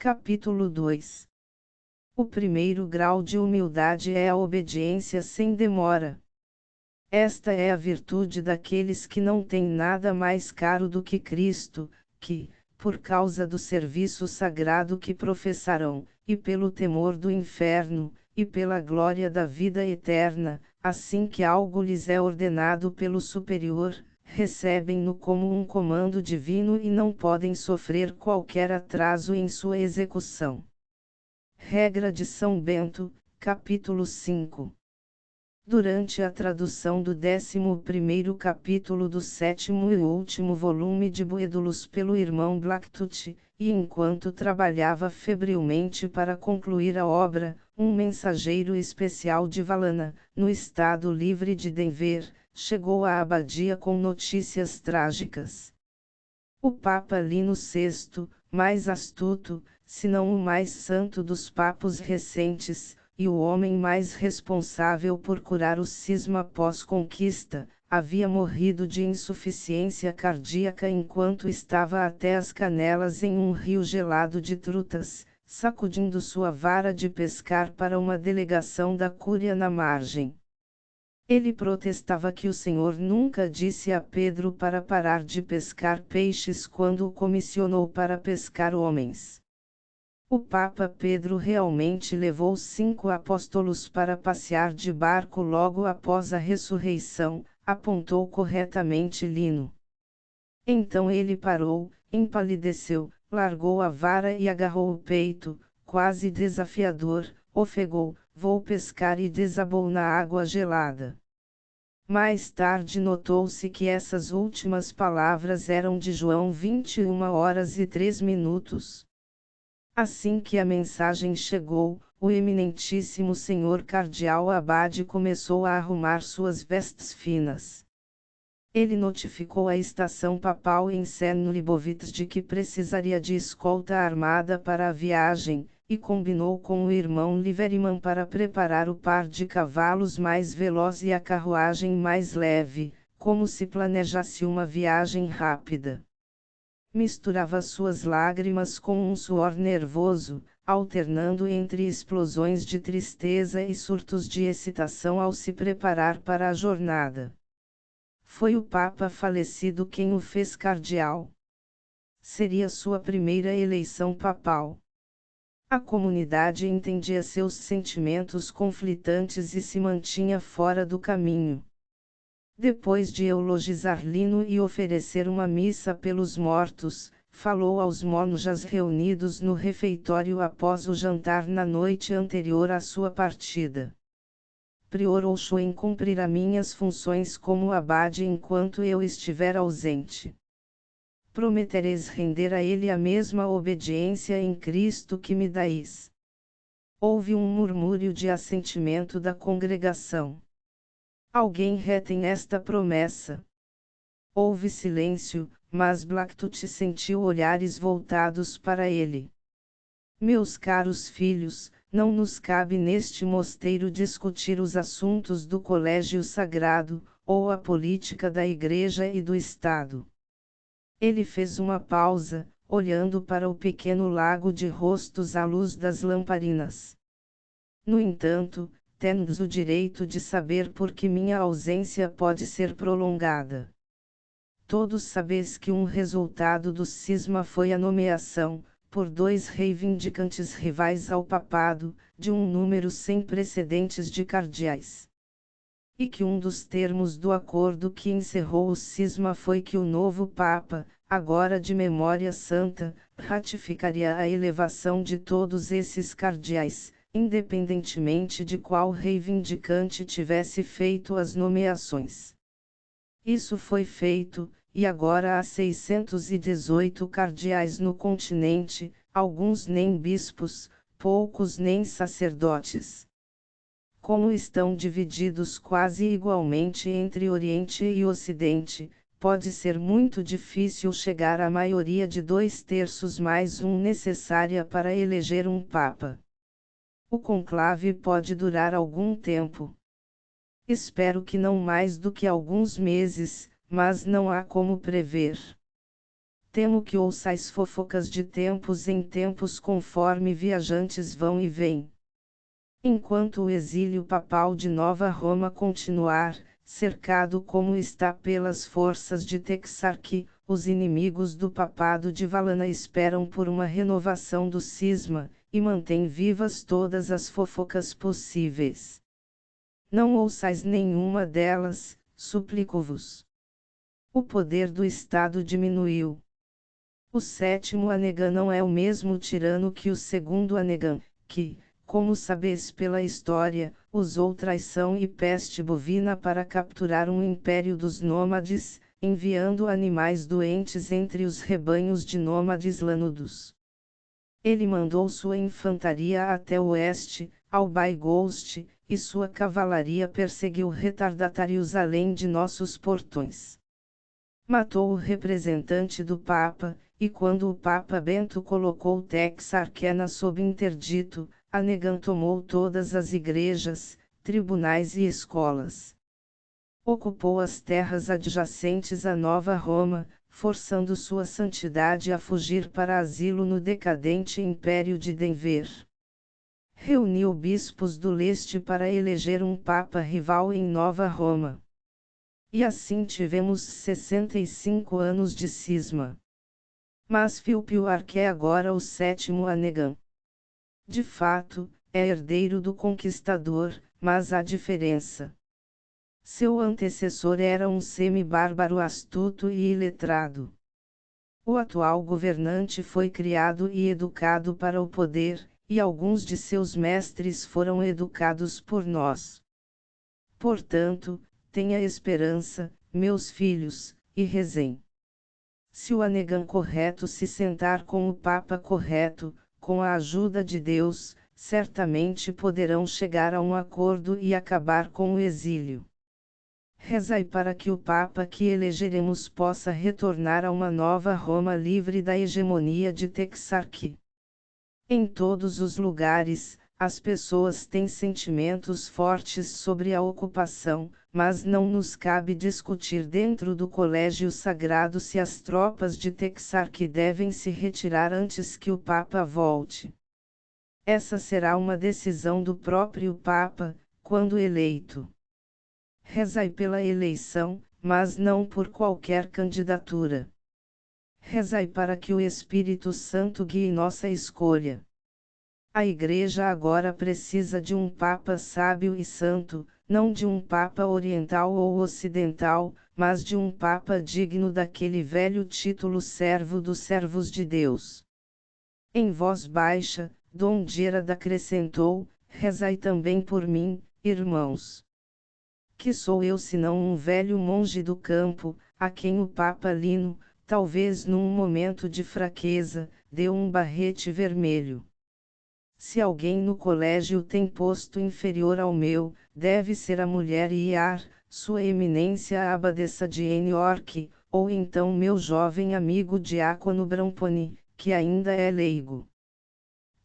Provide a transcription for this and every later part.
Capítulo 2. O primeiro grau de humildade é a obediência sem demora. Esta é a virtude daqueles que não têm nada mais caro do que Cristo, que, por causa do serviço sagrado que professarão, e pelo temor do inferno, e pela glória da vida eterna, assim que algo lhes é ordenado pelo superior, recebem-no como um comando divino e não podem sofrer qualquer atraso em sua execução. Regra de São Bento, capítulo 5. Durante a tradução do 11º capítulo do 7º e último volume de Boedulus pelo irmão Blacktooth, e enquanto trabalhava febrilmente para concluir a obra, um mensageiro especial de Valana, no estado livre de Denver, chegou à abadia com notícias trágicas. O Papa Lino VI, mais astuto, se não o mais santo dos papos recentes, e o homem mais responsável por curar o cisma pós-conquista, havia morrido de insuficiência cardíaca enquanto estava até as canelas em um rio gelado de trutas, sacudindo sua vara de pescar para uma delegação da Cúria na margem. Ele protestava que o Senhor nunca disse a Pedro para parar de pescar peixes quando o comissionou para pescar homens. O Papa Pedro realmente levou 5 apóstolos para passear de barco logo após a ressurreição, apontou corretamente Lino. Então ele parou, empalideceu, largou a vara e agarrou o peito, quase desafiador, ofegou, vou pescar e desabou na água gelada. Mais tarde notou-se que essas últimas palavras eram de João 21h03. Assim que a mensagem chegou, o eminentíssimo senhor cardeal Abade começou a arrumar suas vestes finas. Ele notificou a estação papal em Cernolibovitz de que precisaria de escolta armada para a viagem, e combinou com o irmão Liveriman para preparar o par de cavalos mais veloz e a carruagem mais leve, como se planejasse uma viagem rápida. Misturava suas lágrimas com um suor nervoso, alternando entre explosões de tristeza e surtos de excitação ao se preparar para a jornada. Foi o Papa falecido quem o fez cardeal. Seria sua primeira eleição papal. A comunidade entendia seus sentimentos conflitantes e se mantinha fora do caminho. Depois de eulogizar Lino e oferecer uma missa pelos mortos, falou aos monjas reunidos no refeitório após o jantar na noite anterior à sua partida. Prior Oxoen cumprirá minhas funções como abade enquanto eu estiver ausente. Prometereis render a ele a mesma obediência em Cristo que me dais. Houve um murmúrio de assentimento da congregação. Alguém retém esta promessa? Houve silêncio, mas Blacktooth sentiu olhares voltados para ele. Meus caros filhos, não nos cabe neste mosteiro discutir os assuntos do colégio sagrado, ou a política da Igreja e do Estado. Ele fez uma pausa, olhando para o pequeno lago de rostos à luz das lamparinas. No entanto, temos o direito de saber por que minha ausência pode ser prolongada. Todos sabeis que um resultado do cisma foi a nomeação, por 2 reivindicantes rivais ao papado, de um número sem precedentes de cardeais. E que um dos termos do acordo que encerrou o cisma foi que o novo Papa, agora de memória santa, ratificaria a elevação de todos esses cardeais, independentemente de qual reivindicante tivesse feito as nomeações. Isso foi feito, e agora há 618 cardeais no continente, alguns nem bispos, poucos nem sacerdotes. Como estão divididos quase igualmente entre Oriente e Ocidente, pode ser muito difícil chegar à maioria de 2/3 mais um necessária para eleger um Papa. O conclave pode durar algum tempo. Espero que não mais do que alguns meses, mas não há como prever. Temo que ouçais fofocas de tempos em tempos conforme viajantes vão e vêm. Enquanto o exílio papal de Nova Roma continuar, cercado como está pelas forças de Texarque, os inimigos do papado de Valana esperam por uma renovação do cisma, e mantêm vivas todas as fofocas possíveis. Não ouçais nenhuma delas, suplico-vos. O poder do Estado diminuiu. O sétimo Anegan não é o mesmo tirano que o segundo Anegan, que, como sabeis pela história, usou traição e peste bovina para capturar um império dos nômades, enviando animais doentes entre os rebanhos de nômades lanudos. Ele mandou sua infantaria até o oeste, ao Baigost, e sua cavalaria perseguiu retardatários além de nossos portões. Matou o representante do Papa, e quando o Papa Bento colocou Texarquena sob interdito, Anegan tomou todas as igrejas, tribunais e escolas. Ocupou as terras adjacentes a Nova Roma, forçando sua santidade a fugir para asilo no decadente Império de Denver. Reuniu bispos do leste para eleger um papa rival em Nova Roma. E assim tivemos 65 anos de cisma. Mas Filpiuarque é agora o sétimo Anegan. De fato, é herdeiro do conquistador, mas há diferença. Seu antecessor era um semi-bárbaro astuto e iletrado. O atual governante foi criado e educado para o poder, e alguns de seus mestres foram educados por nós. Portanto, tenha esperança, meus filhos, e rezem. Se o Anegan correto se sentar com o Papa correto, com a ajuda de Deus, certamente poderão chegar a um acordo e acabar com o exílio. Rezai para que o Papa que elegeremos possa retornar a uma nova Roma livre da hegemonia de Texarque. Em todos os lugares, as pessoas têm sentimentos fortes sobre a ocupação, mas não nos cabe discutir dentro do colégio sagrado se as tropas de Texarque devem se retirar antes que o Papa volte. Essa será uma decisão do próprio Papa, quando eleito. Rezai pela eleição, mas não por qualquer candidatura. Rezai para que o Espírito Santo guie nossa escolha. A Igreja agora precisa de um Papa sábio e santo, não de um Papa oriental ou ocidental, mas de um Papa digno daquele velho título servo dos servos de Deus. Em voz baixa, Dom Gerard acrescentou: rezai também por mim, irmãos. Que sou eu senão um velho monge do campo, a quem o Papa Lino, talvez num momento de fraqueza, deu um barrete vermelho. Se alguém no colégio tem posto inferior ao meu, deve ser a mulher Iar, sua eminência a abadesa de York, ou então meu jovem amigo diácono Bramponi, que ainda é leigo.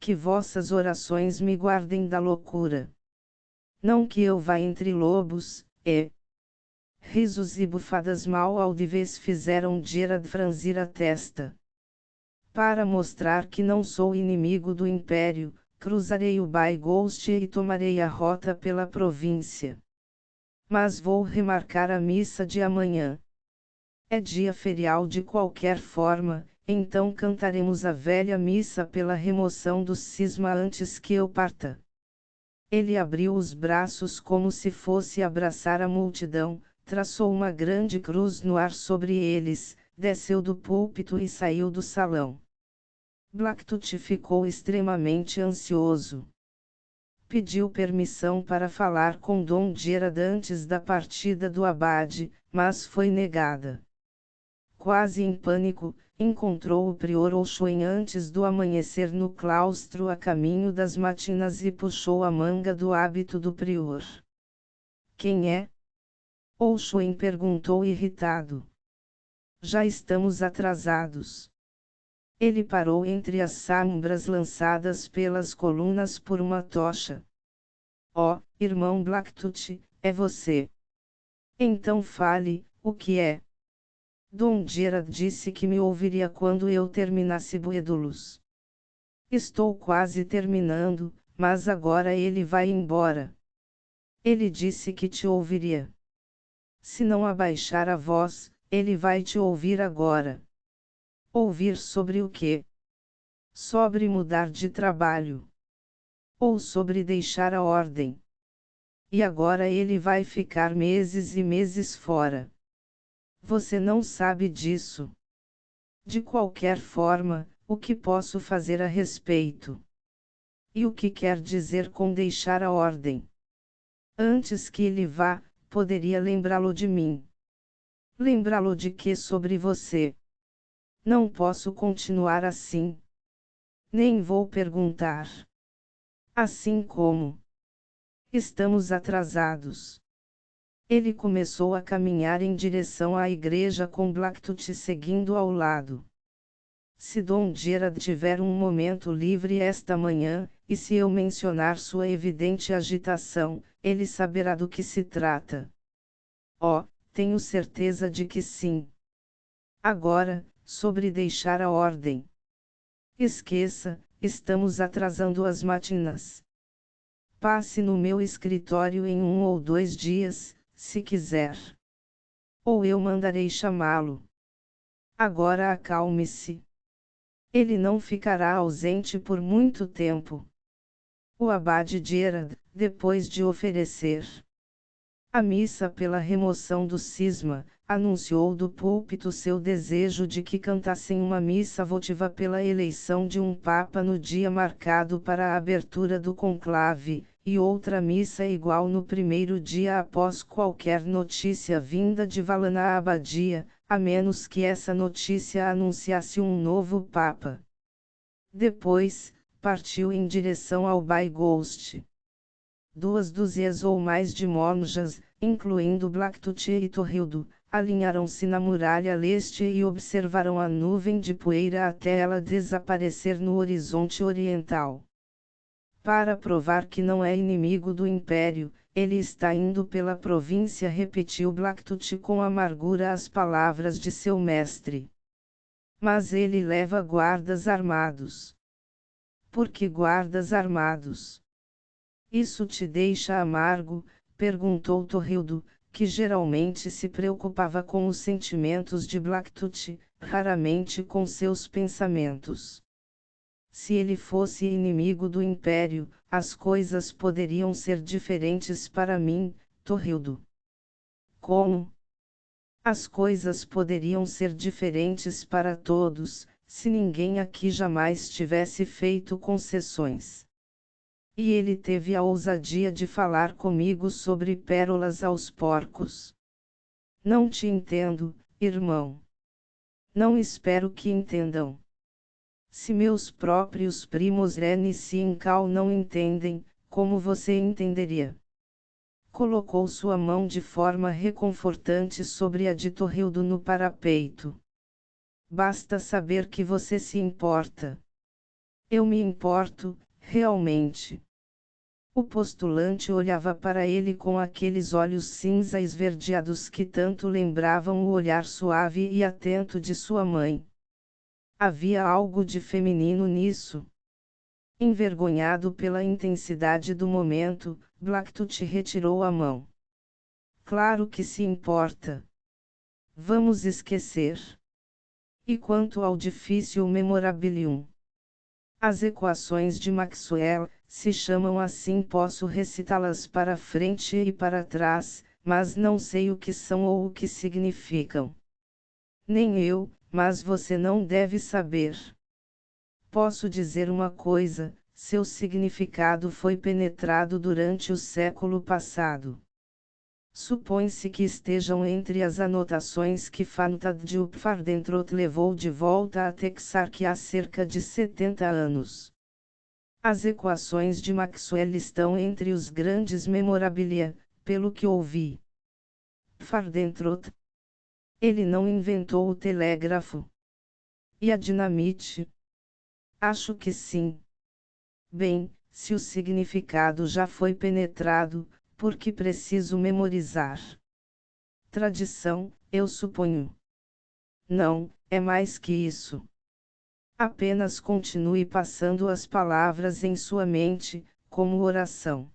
Que vossas orações me guardem da loucura. Não que eu vá entre lobos, Risos e bufadas mal audíveis fizeram Gerard franzir a testa. Para mostrar que não sou inimigo do Império, cruzarei o Baigost e tomarei a rota pela província. Mas vou remarcar a missa de amanhã. É dia ferial de qualquer forma, então cantaremos a velha missa pela remoção do cisma antes que eu parta. Ele abriu os braços como se fosse abraçar a multidão, traçou uma grande cruz no ar sobre eles, desceu do púlpito e saiu do salão. Blacktooth ficou extremamente ansioso. Pediu permissão para falar com Dom Gerard antes da partida do abade, mas foi negada. Quase em pânico, encontrou o prior Olshoen antes do amanhecer no claustro a caminho das matinas e puxou a manga do hábito do prior. Quem é? Olshoen perguntou irritado. Já estamos atrasados. Ele parou entre as sombras lançadas pelas colunas por uma tocha. Oh, irmão Blacktooth, é você. Então fale, o que é? Dom Gerard disse que me ouviria quando eu terminasse Buedulus. Estou quase terminando, mas agora ele vai embora. Ele disse que te ouviria. Se não abaixar a voz, ele vai te ouvir agora. Ouvir sobre o quê? Sobre mudar de trabalho. Ou sobre deixar a ordem. E agora ele vai ficar meses e meses fora. Você não sabe disso. De qualquer forma, o que posso fazer a respeito? E o que quer dizer com deixar a ordem? Antes que ele vá, poderia lembrá-lo de mim. Lembrá-lo de que sobre você? Não posso continuar assim. Nem vou perguntar. Assim como estamos atrasados. Ele começou a caminhar em direção à igreja com Blacktooth seguindo ao lado. Se Dom Gerard tiver um momento livre esta manhã, e se eu mencionar sua evidente agitação, ele saberá do que se trata. Oh, tenho certeza de que sim. Agora, sobre deixar a ordem. Esqueça, estamos atrasando as matinas. Passe no meu escritório em 1 ou 2 dias, se quiser. Ou eu mandarei chamá-lo. Agora acalme-se. Ele não ficará ausente por muito tempo. O abade Gerard, depois de oferecer a missa pela remoção do cisma, anunciou do púlpito seu desejo de que cantassem uma missa votiva pela eleição de um papa no dia marcado para a abertura do conclave, e outra missa igual no primeiro dia após qualquer notícia vinda de Vala na abadia, a menos que essa notícia anunciasse um novo papa. Depois, partiu em direção ao Byghost. 2 dúzias ou mais de monjas, incluindo Blacktooth e Torrildo, alinharam-se na muralha leste e observaram a nuvem de poeira até ela desaparecer no horizonte oriental. Para provar que não é inimigo do Império, ele está indo pela província, repetiu Blacktooth com amargura as palavras de seu mestre. Mas ele leva guardas armados. Por que guardas armados? Isso te deixa amargo? Perguntou Torrildo, que geralmente se preocupava com os sentimentos de Blacktooth, raramente com seus pensamentos. Se ele fosse inimigo do Império, as coisas poderiam ser diferentes para mim, Torrildo. Como? As coisas poderiam ser diferentes para todos, se ninguém aqui jamais tivesse feito concessões. E ele teve a ousadia de falar comigo sobre pérolas aos porcos. Não te entendo, irmão. Não espero que entendam. Se meus próprios primos Ren e Sincal não entendem, como você entenderia? Colocou sua mão de forma reconfortante sobre a de Torrildo no parapeito. Basta saber que você se importa. Eu me importo, realmente. O postulante olhava para ele com aqueles olhos cinza esverdeados que tanto lembravam o olhar suave e atento de sua mãe. Havia algo de feminino nisso. Envergonhado pela intensidade do momento, Blacktooth retirou a mão. Claro que se importa. Vamos esquecer. E quanto ao difícil memorabilium? As equações de Maxwell, se chamam assim, posso recitá-las para frente e para trás, mas não sei o que são ou o que significam. Nem eu, mas você não deve saber. Posso dizer uma coisa, seu significado foi penetrado durante o século passado. Supõe-se que estejam entre as anotações que Fantad de Upfardentrot levou de volta a Texark há cerca de 70 anos. As equações de Maxwell estão entre os grandes memorabilia, pelo que ouvi. Upfardentrot. Ele não inventou o telégrafo. E a dinamite? Acho que sim. Bem, se o significado já foi penetrado, por que preciso memorizar? Tradição, eu suponho. Não, é mais que isso. Apenas continue passando as palavras em sua mente, como oração.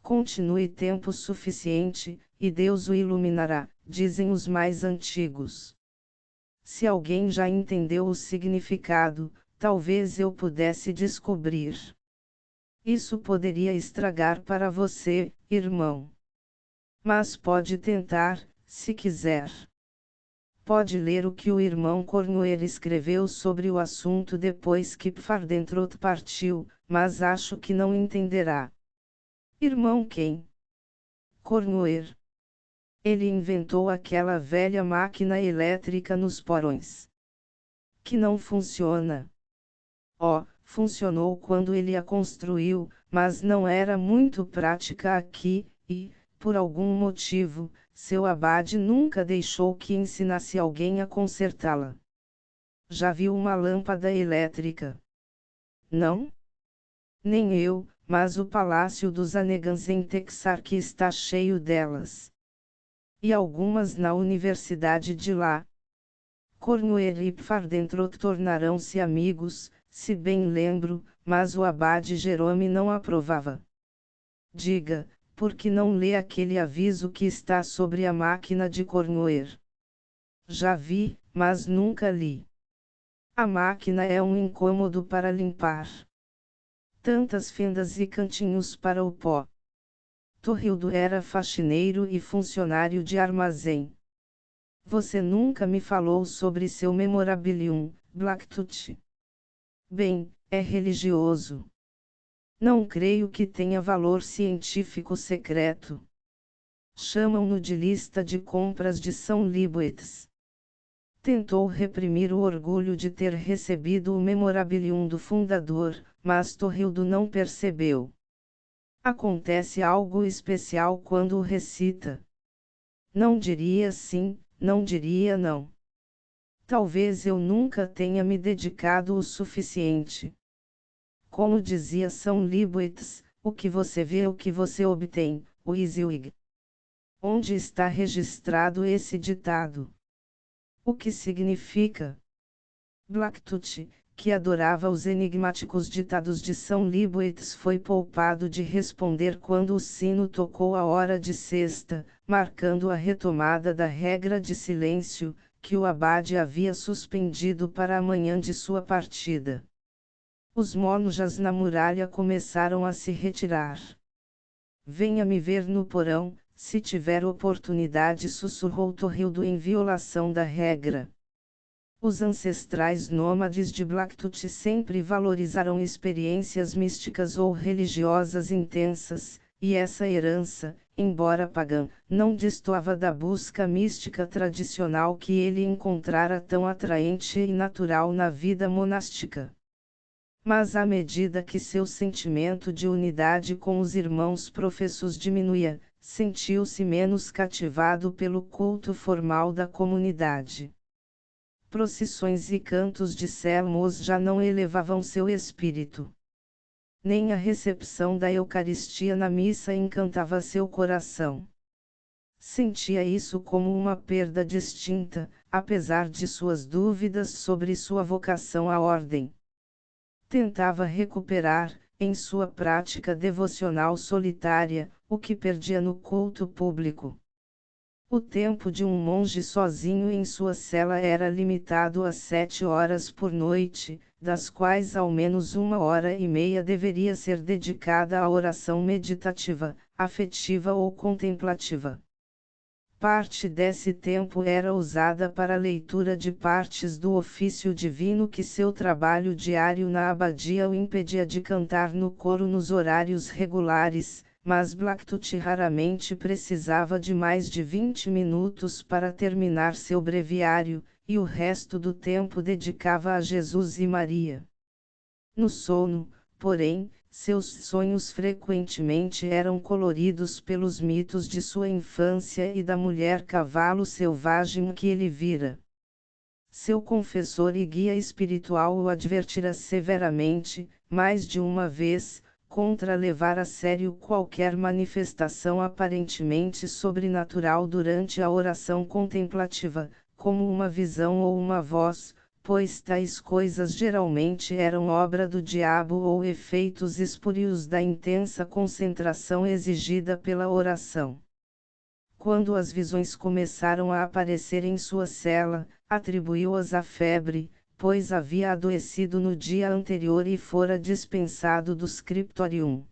Continue tempo suficiente, e Deus o iluminará, dizem os mais antigos. Se alguém já entendeu o significado, talvez eu pudesse descobrir. Isso poderia estragar para você, irmão. Mas pode tentar, se quiser. Pode ler o que o irmão Cornuer escreveu sobre o assunto depois que Pfardenthrot partiu, mas acho que não entenderá. Irmão quem? Cornuer. Ele inventou aquela velha máquina elétrica nos porões. Que não funciona. Oh, funcionou quando ele a construiu, mas não era muito prática aqui, e, por algum motivo, seu abade nunca deixou que ensinasse alguém a consertá-la. Já viu uma lâmpada elétrica? Não? Nem eu, mas o palácio dos Anegans em Texarkee está cheio delas. E algumas na universidade de lá. Cornuer e Pfardenthrot tornaram-se amigos, se bem lembro, mas o abade Jerome não aprovava. Diga, por que não lê aquele aviso que está sobre a máquina de Cornuer? Já vi, mas nunca li. A máquina é um incômodo para limpar. Tantas fendas e cantinhos para o pó. Torrildo era faxineiro e funcionário de armazém. Você nunca me falou sobre seu memorabilium, Blacktooth. Bem, é religioso. Não creio que tenha valor científico secreto. Chamam-no de lista de compras de São Libuetes. Tentou reprimir o orgulho de ter recebido o memorabilium do fundador, mas Torrildo não percebeu. Acontece algo especial quando o recita. Não diria sim, não diria não. Talvez eu nunca tenha me dedicado o suficiente. Como dizia São Libuetes, o que você vê é o que você obtém, Wyzewig. Onde está registrado esse ditado? O que significa? Blacktooth, que adorava os enigmáticos ditados de São Libuetes, foi poupado de responder quando o sino tocou a hora de sexta, marcando a retomada da regra de silêncio, que o abade havia suspendido para a manhã de sua partida. Os monjas na muralha começaram a se retirar. Venha me ver no porão, se tiver oportunidade, sussurrou Torrildo em violação da regra. Os ancestrais nômades de Blacktooth sempre valorizaram experiências místicas ou religiosas intensas, e essa herança, embora pagã, não destoava da busca mística tradicional que ele encontrara tão atraente e natural na vida monástica. Mas à medida que seu sentimento de unidade com os irmãos professos diminuía, sentiu-se menos cativado pelo culto formal da comunidade. Procissões e cantos de sermos já não elevavam seu espírito. Nem a recepção da Eucaristia na missa encantava seu coração. Sentia isso como uma perda distinta, apesar de suas dúvidas sobre sua vocação à ordem. Tentava recuperar, em sua prática devocional solitária, o que perdia no culto público. O tempo de um monge sozinho em sua cela era limitado a 7 horas por noite, das quais ao menos 1h30 deveria ser dedicada à oração meditativa, afetiva ou contemplativa. Parte desse tempo era usada para a leitura de partes do ofício divino que seu trabalho diário na abadia o impedia de cantar no coro nos horários regulares, mas Blacktooth raramente precisava de mais de 20 minutos para terminar seu breviário, e o resto do tempo dedicava a Jesus e Maria. No sono, porém, seus sonhos frequentemente eram coloridos pelos mitos de sua infância e da mulher cavalo selvagem que ele vira. Seu confessor e guia espiritual o advertira severamente, mais de uma vez, contra levar a sério qualquer manifestação aparentemente sobrenatural durante a oração contemplativa, como uma visão ou uma voz, pois tais coisas geralmente eram obra do diabo ou efeitos espúrios da intensa concentração exigida pela oração. Quando as visões começaram a aparecer em sua cela, atribuiu-as à febre, pois havia adoecido no dia anterior e fora dispensado do scriptorium.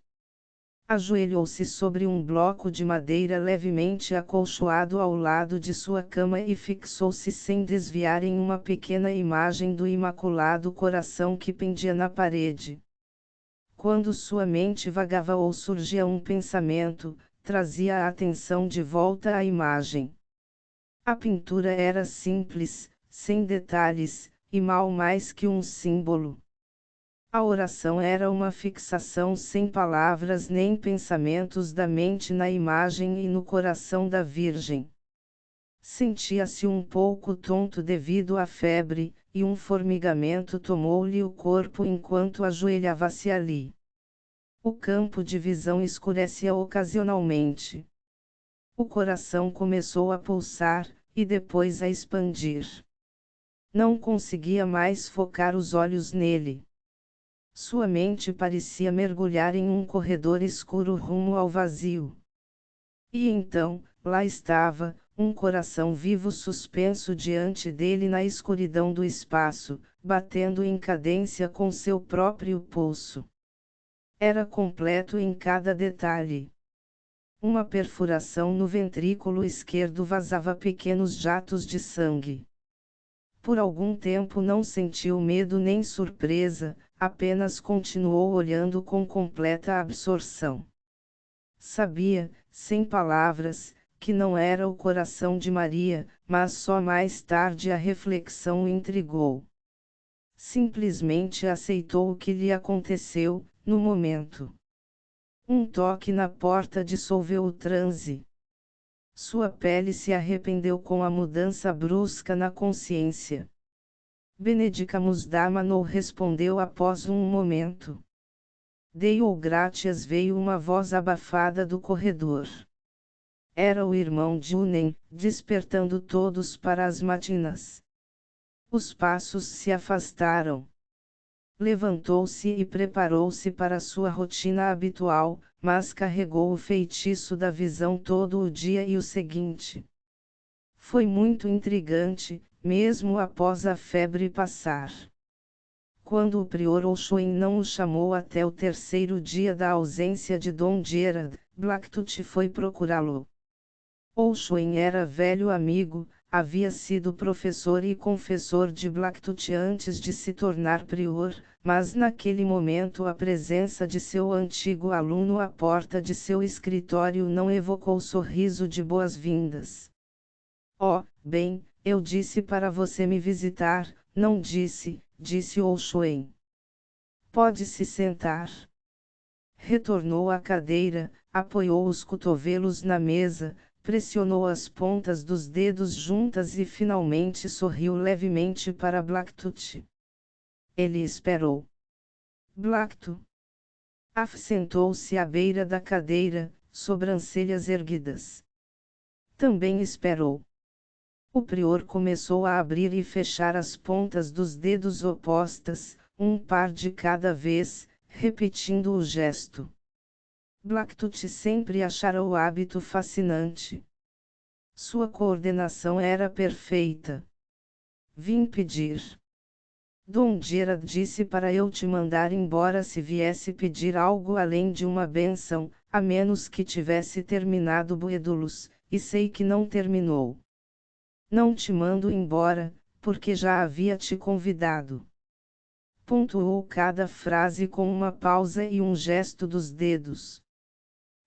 Ajoelhou-se sobre um bloco de madeira levemente acolchoado ao lado de sua cama e fixou-se sem desviar em uma pequena imagem do Imaculado Coração que pendia na parede. Quando sua mente vagava ou surgia um pensamento, trazia a atenção de volta à imagem. A pintura era simples, sem detalhes, e mal mais que um símbolo. A oração era uma fixação sem palavras nem pensamentos da mente na imagem e no coração da Virgem. Sentia-se um pouco tonto devido à febre, e um formigamento tomou-lhe o corpo enquanto ajoelhava-se ali. O campo de visão escurecia ocasionalmente. O coração começou a pulsar, e depois a expandir. Não conseguia mais focar os olhos nele. Sua mente parecia mergulhar em um corredor escuro rumo ao vazio. E então, lá estava, um coração vivo suspenso diante dele na escuridão do espaço, batendo em cadência com seu próprio pulso. Era completo em cada detalhe. Uma perfuração no ventrículo esquerdo vazava pequenos jatos de sangue. Por algum tempo não sentiu medo nem surpresa, apenas continuou olhando com completa absorção. Sabia, sem palavras, que não era o coração de Maria, mas só mais tarde a reflexão o intrigou. Simplesmente aceitou o que lhe aconteceu, no momento. Um toque na porta dissolveu o transe. Sua pele se arrependeu com a mudança brusca na consciência. Benedicamus Damano respondeu após um momento. Deo gratias, veio uma voz abafada do corredor. Era o irmão Junen, despertando todos para as matinas. Os passos se afastaram. Levantou-se e preparou-se para sua rotina habitual, mas carregou o feitiço da visão todo o dia e o seguinte. Foi muito intrigante, mesmo após a febre passar. Quando o prior Olshoen não o chamou até o terceiro dia da ausência de Dom Gerard, Blacktooth foi procurá-lo. Olshoen era velho amigo, havia sido professor e confessor de Blacktooth antes de se tornar prior, mas naquele momento a presença de seu antigo aluno à porta de seu escritório não evocou sorriso de boas-vindas. Oh, bem, eu disse para você me visitar, não disse, disse Olshoen. Pode se sentar. Retornou à cadeira, apoiou os cotovelos na mesa, pressionou as pontas dos dedos juntas e finalmente sorriu levemente para Blacktooth. Ele esperou. Blacktooth sentou-se à beira da cadeira, sobrancelhas erguidas. Também esperou. O prior começou a abrir e fechar as pontas dos dedos opostas, um par de cada vez, repetindo o gesto. Blacktooth sempre achara o hábito fascinante. Sua coordenação era perfeita. Vim pedir. Dom Gerard disse para eu te mandar embora se viesse pedir algo além de uma bênção, a menos que tivesse terminado Boedulus, e sei que não terminou. Não te mando embora, porque já havia te convidado. Pontuou cada frase com uma pausa e um gesto dos dedos.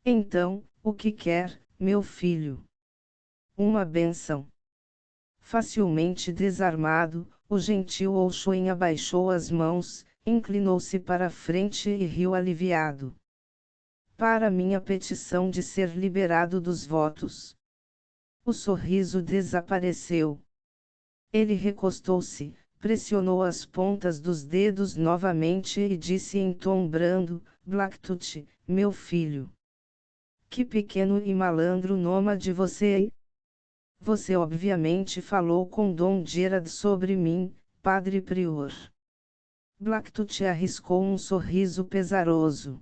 Então, o que quer, meu filho? Uma bênção. Facilmente desarmado, o gentil Olshoen abaixou as mãos, inclinou-se para a frente e riu aliviado. Para minha petição de ser liberado dos votos. O sorriso desapareceu. Ele recostou-se, pressionou as pontas dos dedos novamente e disse em tom brando, Blacktooth, meu filho. Que pequeno e malandro nômade você é? você obviamente falou com Dom Gerard sobre mim, Padre Prior. Blacktooth arriscou um sorriso pesaroso.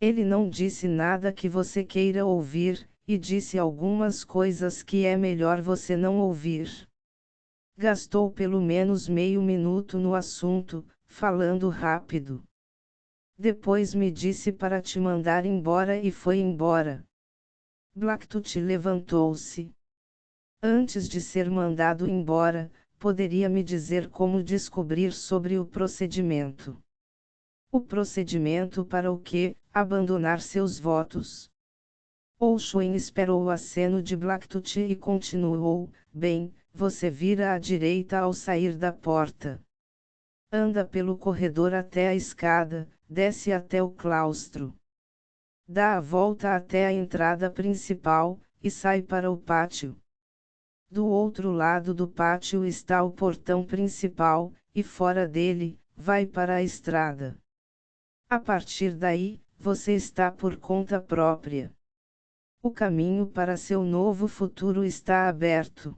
Ele não disse nada que você queira ouvir, e disse algumas coisas que é melhor você não ouvir. Gastou pelo menos meio minuto no assunto, falando rápido. Depois me disse para te mandar embora e foi embora. Blacktooth levantou-se. Antes de ser mandado embora, poderia me dizer como descobrir sobre o procedimento. O procedimento para o quê? Abandonar seus votos. Oxuen esperou o aceno de Blacktooth e continuou: bem, você vira à direita ao sair da porta. Anda pelo corredor até a escada, desce até o claustro. Dá a volta até a entrada principal, e sai para o pátio. Do outro lado do pátio está o portão principal, e fora dele, vai para a estrada. A partir daí, você está por conta própria. O caminho para seu novo futuro está aberto.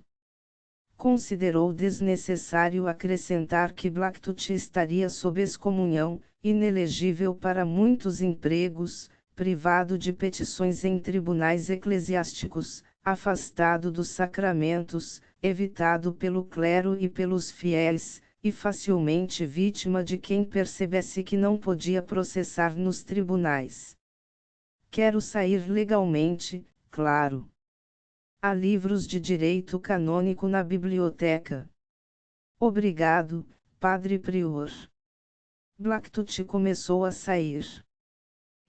Considerou desnecessário acrescentar que Blacktooth estaria sob excomunhão, inelegível para muitos empregos, privado de petições em tribunais eclesiásticos, afastado dos sacramentos, evitado pelo clero e pelos fiéis, e facilmente vítima de quem percebesse que não podia processar nos tribunais. Quero sair legalmente, claro. Há livros de direito canônico na biblioteca. Obrigado, Padre Prior. Blacktooth começou a sair.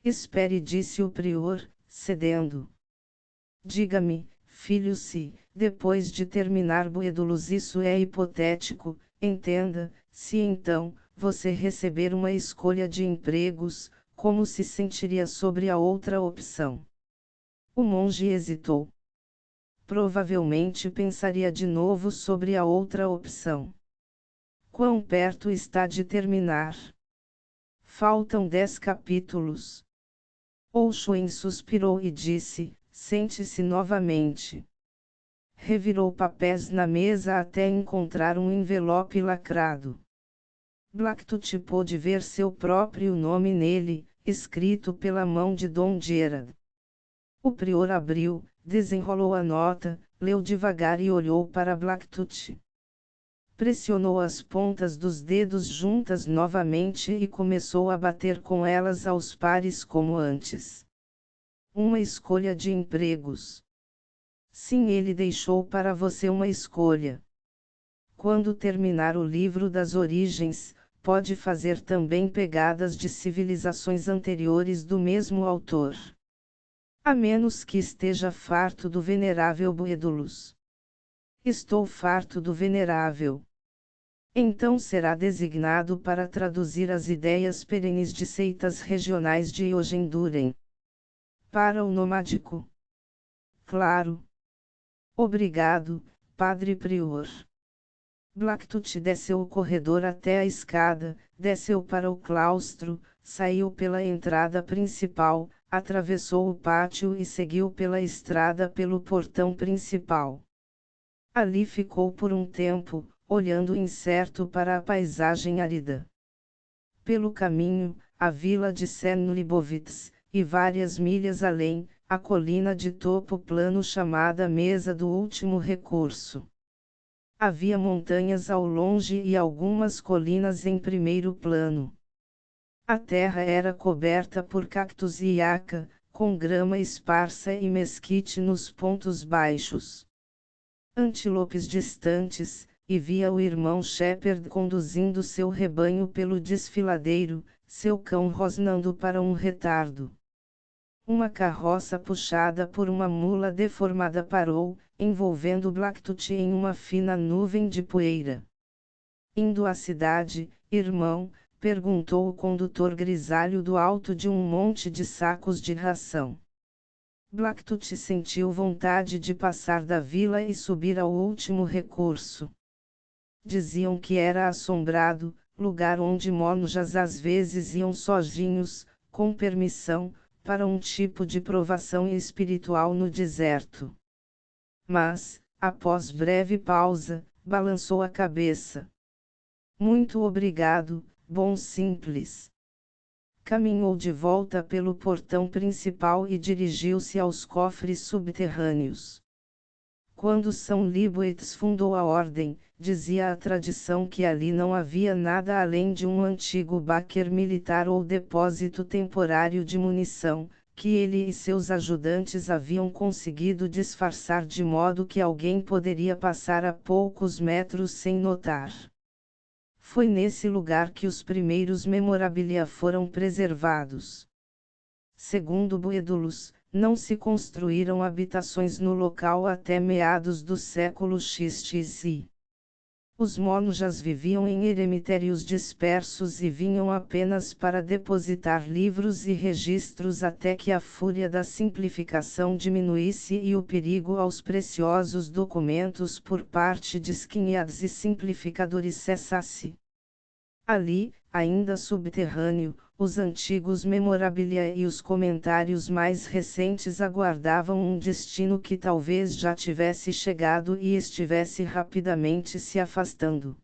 Espere, disse o prior, cedendo. Diga-me, filho, se, depois de terminar Boedulus, isso é hipotético, entenda, se então, você receber uma escolha de empregos, como se sentiria sobre a outra opção? O monge hesitou. Provavelmente pensaria de novo sobre a outra opção. Quão perto está de terminar? Faltam 10 capítulos. Oxuen suspirou e disse: sente-se novamente. Revirou papéis na mesa até encontrar um envelope lacrado. Blacktooth pôde ver seu próprio nome nele, escrito pela mão de Dom Gerard. O prior abriu, desenrolou a nota, leu devagar e olhou para Blacktooth. Pressionou as pontas dos dedos juntas novamente e começou a bater com elas aos pares como antes. Uma escolha de empregos. Sim, ele deixou para você uma escolha. Quando terminar o livro das origens, pode fazer também pegadas de civilizações anteriores do mesmo autor. A menos que esteja farto do venerável Boedulus. Estou farto do venerável. Então será designado para traduzir as ideias perenes de seitas regionais de Iogenduren. Para o nomádico. Claro. Obrigado, Padre Prior. Blacktooth desceu o corredor até a escada, desceu para o claustro, saiu pela entrada principal, atravessou o pátio e seguiu pela estrada pelo portão principal. Ali ficou por um tempo, olhando incerto para a paisagem árida. Pelo caminho, a vila de Cernulibovitz, e várias milhas além, a colina de topo plano chamada Mesa do Último Recurso. Havia montanhas ao longe e algumas colinas em primeiro plano. A terra era coberta por cactos e iaca, com grama esparsa e mesquite nos pontos baixos. Antílopes distantes, e via o irmão Shepherd conduzindo seu rebanho pelo desfiladeiro, seu cão rosnando para um retardo. Uma carroça puxada por uma mula deformada parou, envolvendo Blacktooth em uma fina nuvem de poeira. Indo à cidade, irmão? Perguntou o condutor grisalho do alto de um monte de sacos de ração. Blacktooth sentiu vontade de passar da vila e subir ao último recurso. Diziam que era assombrado, lugar onde monjas às vezes iam sozinhos, com permissão, para um tipo de provação espiritual no deserto. Mas, após breve pausa, balançou a cabeça. Muito obrigado, bom simples. Caminhou de volta pelo portão principal e dirigiu-se aos cofres subterrâneos. Quando São Liboetes fundou a ordem, dizia a tradição que ali não havia nada além de um antigo baquer militar ou depósito temporário de munição, que ele e seus ajudantes haviam conseguido disfarçar de modo que alguém poderia passar a poucos metros sem notar. Foi nesse lugar que os primeiros memorabilia foram preservados. Segundo Boedulus, não se construíram habitações no local até meados do século XXI. Os monjas viviam em eremitérios dispersos e vinham apenas para depositar livros e registros até que a fúria da simplificação diminuísse e o perigo aos preciosos documentos por parte de skinheads e simplificadores cessasse. Ali, ainda subterrâneo, os antigos memorabilia e os comentários mais recentes aguardavam um destino que talvez já tivesse chegado e estivesse rapidamente se afastando.